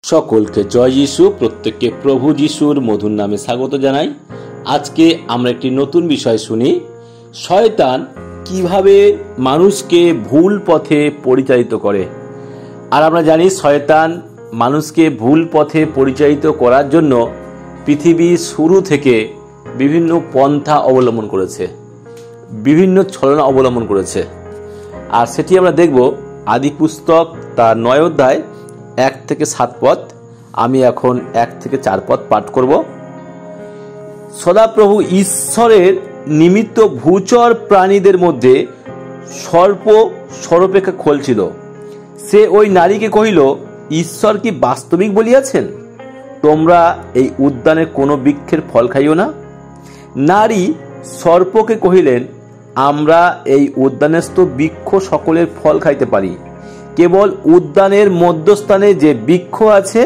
সকলকে জয় যিশু। প্রত্যেককে প্রভু যিশুর মধুর নামে স্বাগত জানাই। আজকে আমরা একটি নতুন বিষয় শুনি, শয়তান কিভাবে মানুষকে ভুল পথে পরিচালিত করে। আর আমরা জানি শয়তান মানুষকে ভুল পথে পরিচালিত করার জন্য পৃথিবীর শুরু থেকে বিভিন্ন পন্থা অবলম্বন করেছে, বিভিন্ন ছলনা অবলম্বন করেছে। আর সেটি আমরা দেখব আদি পুস্তক তার 9 অধ্যায় 1 থেকে 7 পদ। আমি এখন 1 থেকে 4 পদ পাঠ করব। সদাপ্রভু ঈশ্বরের নিমিত্ত ভূচর প্রাণীদের মধ্যে সর্প সর্বাপেক্ষা খোল ছিল। সে ওই নারীকে কহিল, ঈশ্বর কি বাস্তবিক বলিয়াছেন, তোমরা এই উদ্যানের কোনো বৃক্ষের ফল খাইও না? নারী সর্পকে কহিলেন, আমরা এই উদ্যানস্থ বৃক্ষ সকলের ফল খাইতে পারি, কেবল উদ্যানের মধ্যস্থানে যে বৃক্ষ আছে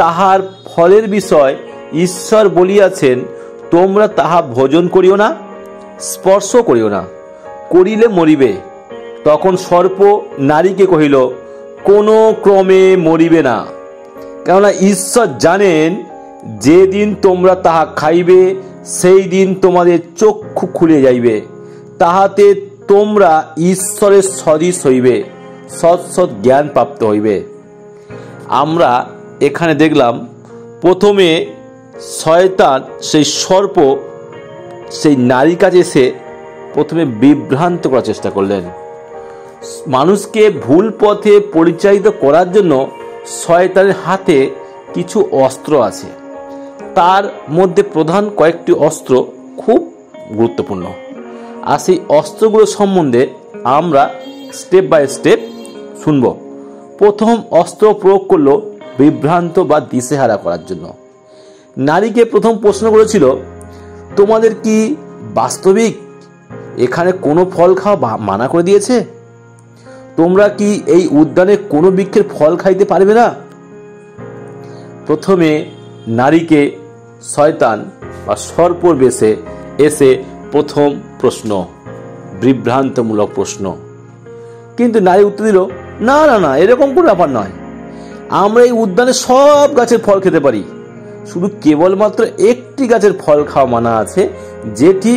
তাহার ফলের বিষয় ঈশ্বর বলিয়াছেন, তোমরা তাহা ভোজন করিও না, স্পর্শ করিও না, করিলে মরিবে। তখন সর্প নারীকে কহিল, কোনো ক্রমে মরিবে না, কেননা ঈশ্বর জানেন যেদিন তোমরা তাহা খাইবে সেই দিন তোমাদের চক্ষু খুলে যাইবে, তাহাতে তোমরা ঈশ্বরের সদৃশ হইবে, সৎ সৎ জ্ঞান প্রাপ্ত হইবে। আমরা এখানে দেখলাম প্রথমে শয়তান সেই সর্প সেই নারীর কাছে এসে প্রথমে বিভ্রান্ত করার চেষ্টা করলেন। মানুষকে ভুল পথে পরিচালিত করার জন্য শয়তানের হাতে কিছু অস্ত্র আছে। তার মধ্যে প্রধান কয়েকটি অস্ত্র খুব গুরুত্বপূর্ণ। আর সেই অস্ত্রগুলো সম্বন্ধে আমরা স্টেপ বাই স্টেপ শুনব। প্রথম অস্ত্র প্রয়োগ করলো বিভ্রান্ত বা দিশেহারা করার জন্য। নারীকে প্রথম প্রশ্ন করেছিল, তোমাদের কি বাস্তবিক এখানে কোনো ফল খাওয়া মানা করে দিয়েছে? তোমরা কি এই উদ্যানে কোনো বৃক্ষের ফল খাইতে পারবে না? প্রথমে নারীকে শয়তান বা সর্পর বেশে এসে প্রথম প্রশ্ন, বিভ্রান্তমূলক প্রশ্ন। কিন্তু নারী উত্তর দিল, না না না, এরকম কোনো ব্যাপার নয়। আমরা এই উদ্যানে সব গাছের ফল খেতে পারি, শুধু কেবলমাত্র একটি গাছের ফল খাওয়া মানা আছে, যেটি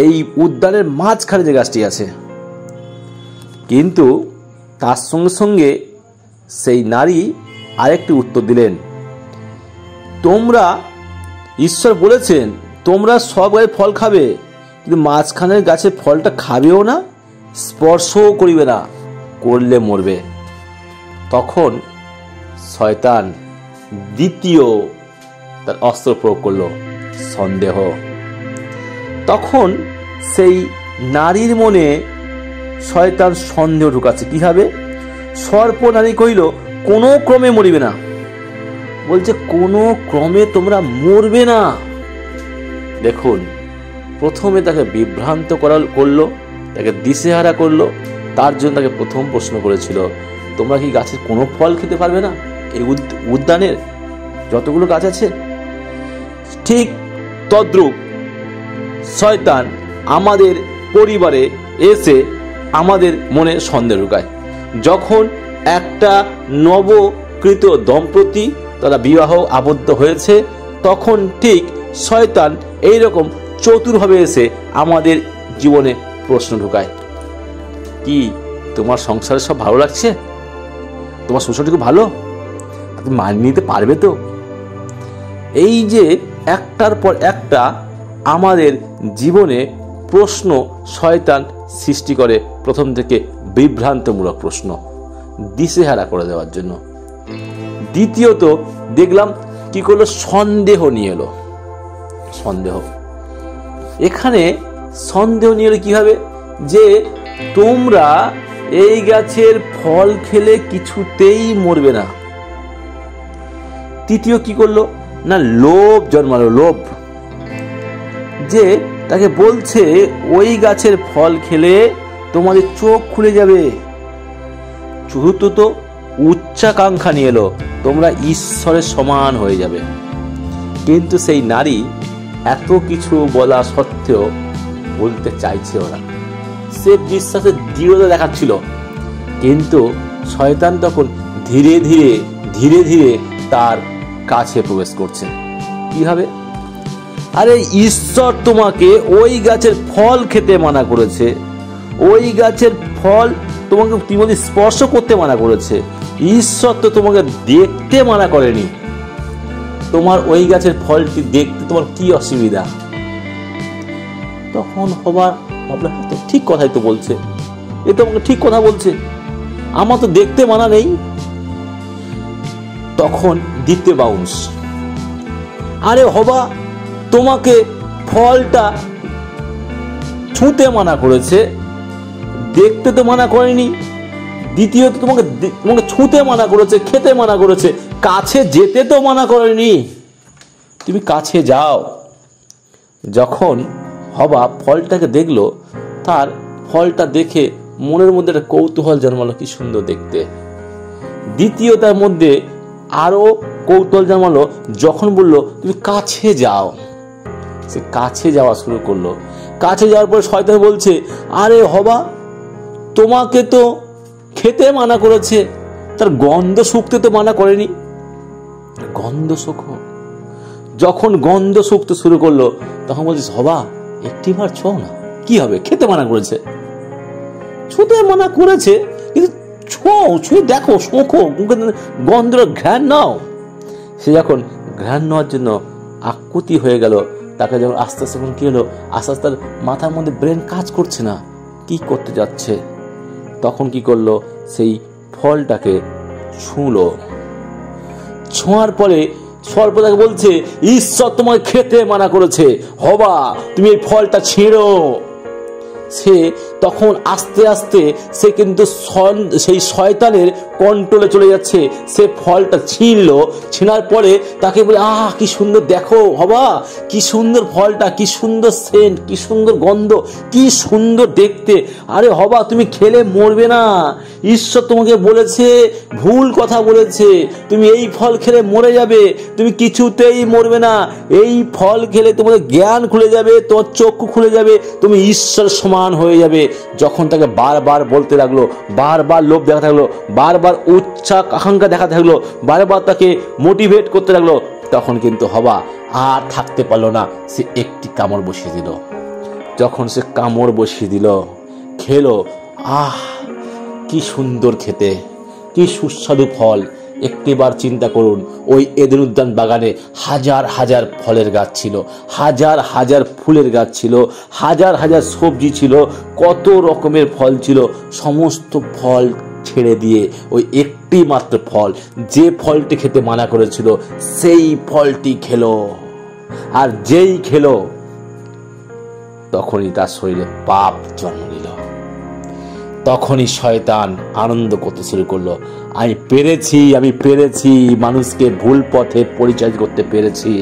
এই উদ্যানের মাঝখানে যে গাছটি আছে। কিন্তু তার সঙ্গে সঙ্গে সেই নারী আরেকটি উত্তর দিলেন, তোমরা ঈশ্বর বলেছেন তোমরা সব গাছের ফল খাবে, কিন্তু মাঝখানের গাছের ফলটা খাবেও না, স্পর্শও করিবে না, করলে মরবে। তখন শয়তান দ্বিতীয় তার অস্ত্র প্রয়োগ করলো, সন্দেহ। তখন সেই নারীর মনে শয়তান সন্দেহ ঢুকাচ্ছে। কিভাবে? সর্প নারী কহিল, কোনো ক্রমে মরিবে না। বলছে কোনো ক্রমে তোমরা মরবে না। দেখুন, প্রথমে তাকে বিভ্রান্ত করলো, তাকে দিশেহারা করলো। তার জন্য তাকে প্রথম প্রশ্ন করেছিল, তোমরা কি গাছের কোনো ফল খেতে পারবে না এই উদ্যানের যতগুলো গাছ আছে? ঠিক তদ্রূপ শয়তান আমাদের পরিবারে এসে আমাদের মনে সন্দেহ ঢুকায়। যখন একটা নবকৃত দম্পতি তারা বিবাহ আবদ্ধ হয়েছে, তখন ঠিক শয়তান এইরকম চতুরভাবে এসে আমাদের জীবনে প্রশ্ন ঢুকায়, কি তোমার সংসারে সব ভালো লাগছে? তোমার সংসারটুকু ভালো? তুমি মানিয়ে নিতে পারবে তো? এই যে একটার পর একটা আমাদের জীবনে প্রশ্ন শয়তান সৃষ্টি করে, প্রথম থেকে বিভ্রান্তমূলক প্রশ্ন, দিশেহারা করে দেওয়ার জন্য। দ্বিতীয়ত দেখলাম কি করলো, সন্দেহ নিয়ে এলো। সন্দেহ, এখানে সন্দেহ নিয়ে এলো কিভাবে, যে তোমরা এই গাছের ফল খেলে কিছুতেই মরবে না। তৃতীয় কি করলো না, লোভ জন্মালো, লোভ, যে তাকে বলছে ওই গাছের ফল খেলে তোমাদের চোখ খুলে যাবে। চতুর্থ উচ্চাকাঙ্ক্ষা নিয়ে এলো, তোমরা ঈশ্বরের সমান হয়ে যাবে। কিন্তু সেই নারী এত কিছু বলা সত্ত্বেও বলতে চাইছে ওরা, সে বিশ্বাসের দৃঢ়তা দেখাচ্ছিল। কিন্তু শয়তান তখন ধীরে ধীরে ধীরে ধীরে তার কাছে প্রবেশ করছে। কিভাবে? আরে ঈশ্বর তোমাকে ওই গাছের ফল খেতে মানা করেছে, ওই গাছের ফল তোমাকে তিমোথী স্পর্শ করতে মানা করেছে। ঈশ্বর তো তোমাকে দেখতে মানা করেনি। তোমার ওই গাছের ফলটি দেখতে তোমার কি অসুবিধা? তখন হবার ভাবলো, হ্যাঁ তো ঠিক কথাই তো বলছে, এ তো আমাকে ঠিক কথা বলছে, আমার তো দেখতে মানা নেই। তখন দ্বিতীয় বাউন্স, আরে হবা তোমাকে ফলটা ছুঁতে মানা করেছে, দেখতে তো মানা করেনি। দ্বিতীয়ত তোমাকে ছুঁতে মানা করেছে, খেতে মানা করেছে, কাছে যেতে তো মানা করেনি। তুমি কাছে যাও। যখন হবা ফলটাকে দেখলো, তার ফলটা দেখে মনের মধ্যে একটা কৌতূহল জন্মালো, কি সুন্দর দেখতে। দ্বিতীয় তার মধ্যে আরো কৌতূহল জন্মালো যখন বললো তুমি কাছে যাও। সে কাছে যাওয়া শুরু করলো। কাছে যাওয়ার পর শয়তান বলছে, আরে হবা তোমাকে তো খেতে মানা করেছে, তার গন্ধ শুকতে তো মানা করেনি। গন্ধ শুকো। যখন গন্ধ শুকতে শুরু করলো তখন বলছিস, হবা একটিবার ছো না, কি হবে, খেতে মানা করেছে, ছুতে মানা করেছে, কিন্তু ছুঁয়ে দেখো, শোঁখো, গন্ধর ঘ্রাণ নাও। সে যখন ঘ্রাণ নেওয়ার জন্য আকুতি হয়ে গেল, তাকে যখন আস্তে আস্তে কি হলো, আস্তে আস্তে তার মাথার মধ্যে ব্রেন কাজ করছে না, কি করতে যাচ্ছে। তখন কি করলো, সেই ফলটাকে ছুঁলো। ছোঁয়ার পরে সর্পটাকে বলছে, ঈশ্বর তোমাকে খেতে মানা করেছে, হবা তুমি এই ফলটা ছিঁড়ো। সে তখন আস্তে আস্তে সে কিন্তু সেই শয়তানের কন্ট্রোলে চলে যাচ্ছে। সে ফলটা ছিঁড়লো, ছিঁড়ার পরে তাকে বলে, আহ কি সুন্দর দেখো হবা, কি সুন্দর ফলটা, কি সুন্দর সেন্ট, কি সুন্দর গন্ধ, কি সুন্দর দেখতে। আরে হবা তুমি খেলে মরবে না, ঈশ্বর তোমাকে বলেছে, ভুল কথা বলেছে, তুমি এই ফল খেলে মরে যাবে, তুমি কিছুতেই মরবে না। এই ফল খেলে তোমাদের জ্ঞান খুলে যাবে, তোমার চক্ষু খুলে যাবে, তুমি ঈশ্বর সমান হয়ে যাবে। যখন তাকে বারবার বলতে লাগলো, বারবার লোভ দেখাতে লাগলো, বারবার উচ্চা আকাঙ্ক্ষা দেখাতে লাগলো, বারবার তাকে মোটিভেট করতে লাগলো, তখন কিন্তু হবা আর থাকতে পারলো না। সে একটি কামড় বসিয়ে দিল। যখন সে কামড় বসিয়ে দিল, খেলো, আহ কি সুন্দর খেতে, কি সুস্বাদু ফল। একটিবার চিন্তা করুন, ওই এদেন উদ্যান বাগানে হাজার হাজার ফলের গাছ ছিল, হাজার হাজার ফুলের গাছ ছিল, হাজার হাজার সবজি ছিল, কত রকমের ফল ছিল। সমস্ত ফল ছেড়ে দিয়ে ওই একটি মাত্র ফল, যে ফলটি খেতে মানা করেছিল, সেই ফলটি খেলো। আর যেই খেলো তখনই তার শরীরে পাপ জন্ম নিল। তখনই শয়তান আনন্দ করতে শুরু করলো, আমি পেরেছি, আমি পেরেছি, মানুষকে ভুল পথে পরিচয় করতে পেরেছি।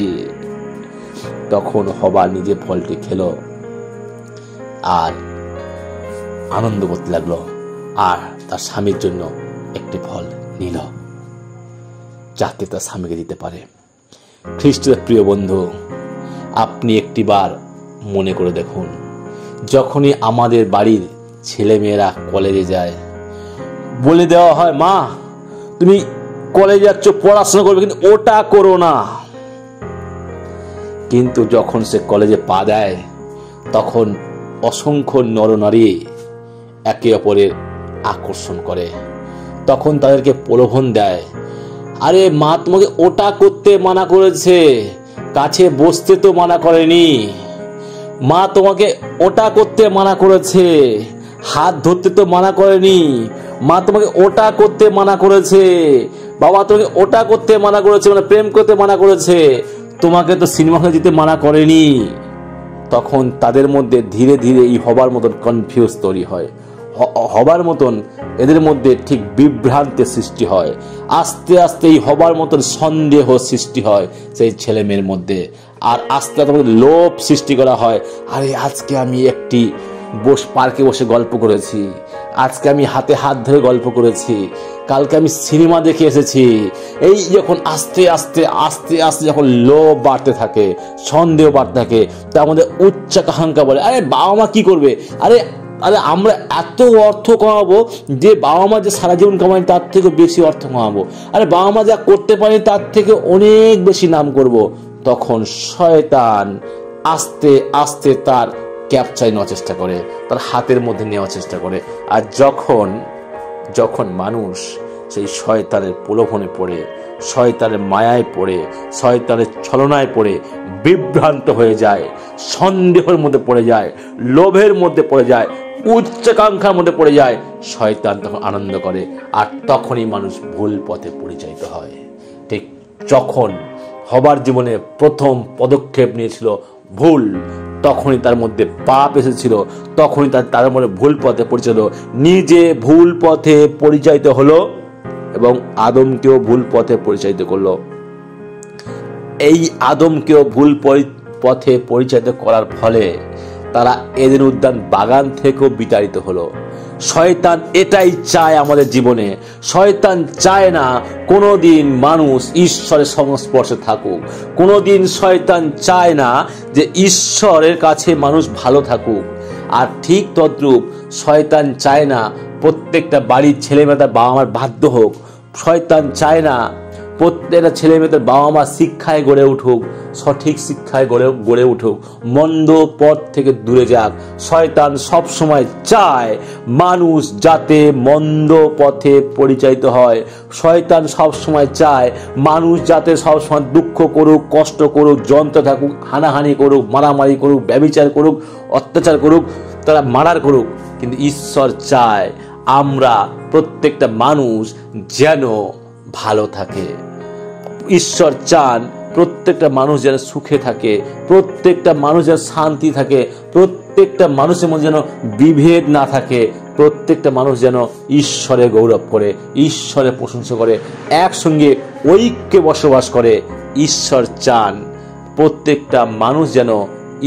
তখন হবা নিজে ফলটি খেলো আর আনন্দ করতে লাগলো, আর তার স্বামীর জন্য একটি ফল নিল যাতে তার স্বামীকে দিতে পারে। খ্রিস্টের প্রিয় বন্ধু, আপনি একটিবার মনে করে দেখুন, যখনই আমাদের বাড়ির ছেলে মেয়েরা কলেজে যায়, বলে দেওয়া হয়, মা তুমি কলেজে যাচ্ছ, পড়াশোনা করবে, কিন্তু ওটা করো না। কিন্তু যখন সে কলেজে পা দেয়, তখন অসংখ্য নরনারী একে অপরের আকর্ষণ করে, তখন তাদেরকে প্রলোভন দেয়, আরে মা তোমাকে ওটা করতে মানা করেছে, কাছে বসতে তো মানা করেনি, মা তোমাকে ওটা করতে মানা করেছে, হাত ধরতে তো মানা করেনি, মা তোমাকে ওটা করতে মানা করেছে, বাবা তোমাকে ওটা করতে মানা করেছে, মানে প্রেম করতে মানা করেছে, তোমাকে তো সিনেমা হলে যেতে মানা করেনি। তখন তাদের মধ্যে ধীরে ধীরে এই হবার মতন কনফিউজ তৈরি হয়, হবার মতন এদের মধ্যে ঠিক বিভ্রান্তির সৃষ্টি হয়। আস্তে আস্তে এই হবার মতন সন্দেহ সৃষ্টি হয় সেই ছেলে মেয়ের মধ্যে, আর আস্তে আস্তে লোভ সৃষ্টি করা হয়। আরে আজকে আমি একটি পার্কে বসে গল্প করেছি, আজকে আমি হাতে হাত ধরে গল্প করেছি, কালকে আমি সিনেমা দেখে এসেছি। এই যখন আস্তে আস্তে আস্তে আস্তে যখন লোভ বাড়তে থাকে, সন্দেহ বাড়তে থাকে, তার মধ্যে উচ্চাকাঙ্ক্ষা বলে, আরে বাবা মা কি করবে, আরে তাহলে আমরা এত অর্থ কামাবো যে বাবা মা যে সারা জীবন কামাই তার থেকে বেশি অর্থ কামাবো, আরে বাবা মা যা করতে পারে তার থেকে অনেক বেশি নাম করব। তখন শয়তান আস্তে আস্তে তার ক্যাপচার নেওয়ার চেষ্টা করে, তার হাতের মধ্যে নেওয়ার চেষ্টা করে। আর যখন মানুষ সেই শয়তানের প্রলোভনে পড়ে, শয়তানের মায়ায় পড়ে, শয়তানের ছলনায় পড়ে বিভ্রান্ত হয়ে যায়, সন্দেহের মধ্যে পড়ে যায়, লোভের মধ্যে পড়ে যায়, উচ্চাকাঙ্ক্ষার মধ্যে পড়ে যায়, শয়তান তখন আনন্দ করে। আর তখনই মানুষ ভুল পথে পরিচালিত হয়। ঠিক যখন হবার জীবনে প্রথম পদক্ষেপ নিয়েছিল ভুল, তখনই তার মধ্যে পাপ এসেছিল, তখনই তার মধ্যে ভুল পথে পরিচালিত, নিজে ভুল পথে পরিচালিত হলো এবং আদমকেও ভুল পথে পরিচালিত করলো। এই আদমকেও ভুল পথে পরিচালিত করার ফলে তারা এদেন উদ্যান বাগান থেকেও বিতাড়িত হলো। শয়তান এটাই চায় আমাদের জীবনে। শয়তান চায় না কোনোদিন মানুষ ঈশ্বরের সংস্পর্শে থাকুক, কোনোদিন শয়তান চায় না যে ঈশ্বরের কাছে মানুষ ভালো থাকুক। আর ঠিক তদ্রূপ শয়তান চায় না প্রত্যেকটা বাড়ির ছেলে মেয়ে তার বাবা মার বাধ্য হোক। শয়তান চায় না প্রত্যেকটা ছেলে মেয়ে তার বাবা মা শিক্ষায় গড়ে উঠুক, সঠিক শিক্ষায় গড়ে উঠুক, মন্দ পথ থেকে দূরে যাক। শয়তান সব সময় চায় মানুষ যাতে মন্দ পথে পরিচালিত হয়। শয়তান সব সময় চায় মানুষ যাতে সব সময় দুঃখ করুক, কষ্ট করুক, যন্ত্র থাকুক, হানাহানি করুক, মারামারি করুক, ব্যভিচার করুক, অত্যাচার করুক, তারা মারার করুক। কিন্তু ঈশ্বর চায় আমরা প্রত্যেকটা মানুষ যেন ভালো থাকে। ঈশ্বর চান প্রত্যেকটা মানুষ যেন সুখে থাকে, প্রত্যেকটা মানুষ যেন শান্তি থাকে, প্রত্যেকটা মানুষের মধ্যে যেন বিভেদ না থাকে, প্রত্যেকটা মানুষ যেন ঈশ্বরে গৌরব করে, ঈশ্বরে প্রশংসা করে, একসঙ্গে ঐক্যে বসবাস করে। ঈশ্বর চান প্রত্যেকটা মানুষ যেন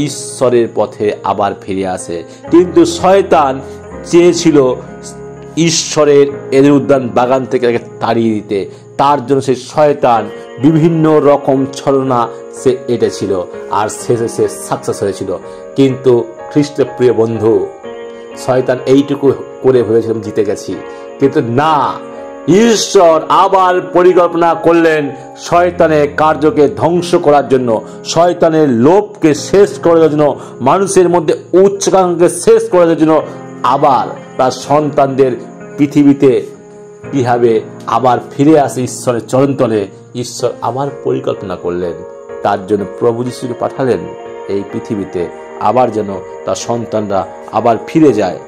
ঈশ্বরের পথে আবার ফিরে আসে। কিন্তু শয়তান চেয়েছিল ঈশ্বরের এদের উদ্যান বাগান থেকে তাড়িয়ে দিতে। তার জন্য সেই শয়তান বিভিন্ন রকম ছলনা সে এঁটেছিল, আর শেষে সে সাকসেস হয়েছিল। কিন্তু খ্রিস্টের প্রিয় বন্ধু, শয়তান এইটুকু করে ভেবেছিলাম জিতে গেছি, কিন্তু না, ঈশ্বর আবার পরিকল্পনা করলেন শয়তানের কার্যকে ধ্বংস করার জন্য, শয়তানের লোভকে শেষ করার জন্য, মানুষের মধ্যে উচ্চাকাঙ্ক্ষাকে শেষ করার জন্য আবার তার সন্তানদের পৃথিবীতে কিভাবে আবার ফিরে আসে ঈশ্বরের চরণতলে। ঈশ্বর আবার পরিকল্পনা করলেন, তার জন্য প্রভু যিশুকে পাঠালেন এই পৃথিবীতে, আবার যেন তার সন্তানরা আবার ফিরে যায়।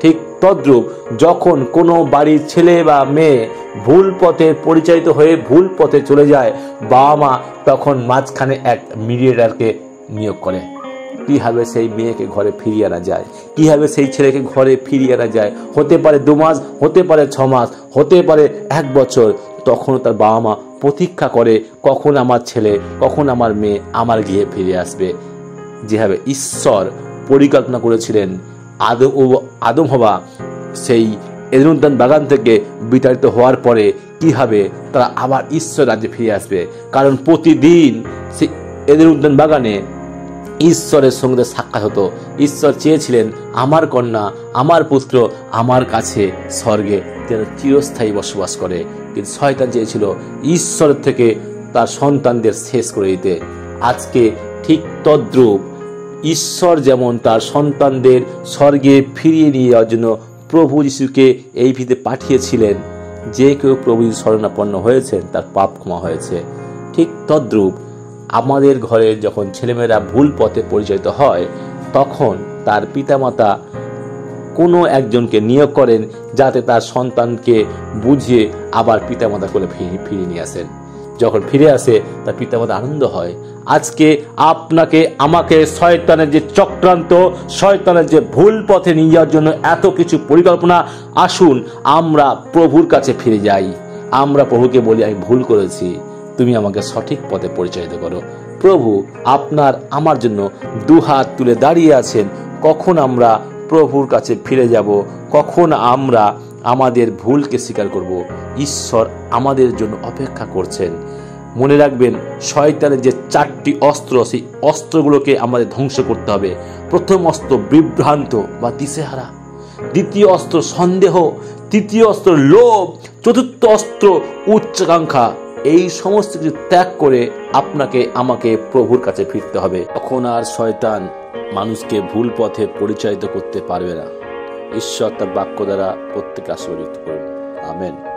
ঠিক তদ্রূপ যখন কোনো বাড়ির ছেলে বা মেয়ে ভুল পথে পরিচালিত হয়ে ভুল পথে চলে যায়, বাবা মা তখন মাঝখানে এক মিডিয়েটরকে নিয়োগ করে। কিভাবে সেই মেয়েকে ঘরে ফিরিয়ে আনা যায়, কিভাবে সেই ছেলেকে ঘরে ফিরিয়ে আনা যায়। হতে পারে 2 মাস, হতে পারে 6 মাস, হতে পারে 1 বছর। তখনও তার বাবা মা প্রতীক্ষা করে কখন আমার ছেলে, কখন আমার মেয়ে আমার গৃহে ফিরে আসবে। যেভাবে ঈশ্বর পরিকল্পনা করেছিলেন আদম হওয়া সেই এদেন উদ্যান বাগান থেকে বিতাড়িত হওয়ার পরে কিভাবে তারা আবার ঈশ্বর রাজ্যে ফিরে আসবে। কারণ প্রতিদিন সেই এদেন উদ্যান বাগানে ঈশ্বরের সঙ্গে সাক্ষাৎ হতো। ঈশ্বর চেয়েছিলেন আমার কন্যা, আমার পুত্র আমার কাছে স্বর্গে যেন চিরস্থায়ী বসবাস করে। কিন্তু শয়তান চেয়েছিল ঈশ্বরের থেকে তার সন্তানদের শেষ করে দিতে। আজকে ঠিক তদ্রূপ ঈশ্বর যেমন তার সন্তানদের স্বর্গে ফিরিয়ে নিয়ে যাওয়ার জন্য প্রভু যিশুকে এই পৃথিবীতে পাঠিয়েছিলেন, যে কেউ প্রভু যিশু শরণাপন্ন হয়েছেন তার পাপ ক্ষমা হয়েছে। ঠিক তদ্রূপ আমাদের ঘরে যখন ছেলেমেয়েরা ভুল পথে পরিচালিত হয়, তখন তার পিতামাতা কোনো একজনকে নিয়োগ করেন যাতে তার সন্তানকে বুঝিয়ে আবার পিতামাতা কোলে ফিরিয়ে নিয়ে আসেন। যখন ফিরে আসে তার পিতামাতা আনন্দ হয়। আজকে আপনাকে আমাকে শয়তানের যে চক্রান্ত, শয়তানের যে ভুল পথে নিয়ে যাওয়ার জন্য এত কিছু পরিকল্পনা, আসুন আমরা প্রভুর কাছে ফিরে যাই। আমরা প্রভুকে বলি আমি ভুল করেছি, তুমি আমাকে সঠিক পথে পরিচালিত করো। প্রভু আপনার আমার জন্য 2 হাত তুলে দাঁড়িয়ে আছেন। কখন আমরা প্রভুর কাছে ফিরে যাব, কখন আমরা আমাদের ভুলকে স্বীকার করব। ঈশ্বর আমাদের জন্য অপেক্ষা করছেন। মনে রাখবেন, শয়তানের যে 4টি অস্ত্র, সেই অস্ত্রগুলোকে আমাদের ধ্বংস করতে হবে। প্রথম অস্ত্র বিভ্রান্ত বা দিশেহারা। দ্বিতীয় অস্ত্র সন্দেহ, তৃতীয় অস্ত্র লোভ, চতুর্থ অস্ত্র উচ্চাকাঙ্ক্ষা। এই সমস্ত কিছু ত্যাগ করে আপনাকে আমাকে প্রভুর কাছে ফিরতে হবে। তখন আর শয়তান মানুষকে ভুল পথে পরিচালিত করতে পারবে না। ঈশ্বর তার বাক্য দ্বারা প্রত্যেককে আশীর্বাদ করুন। আমেন।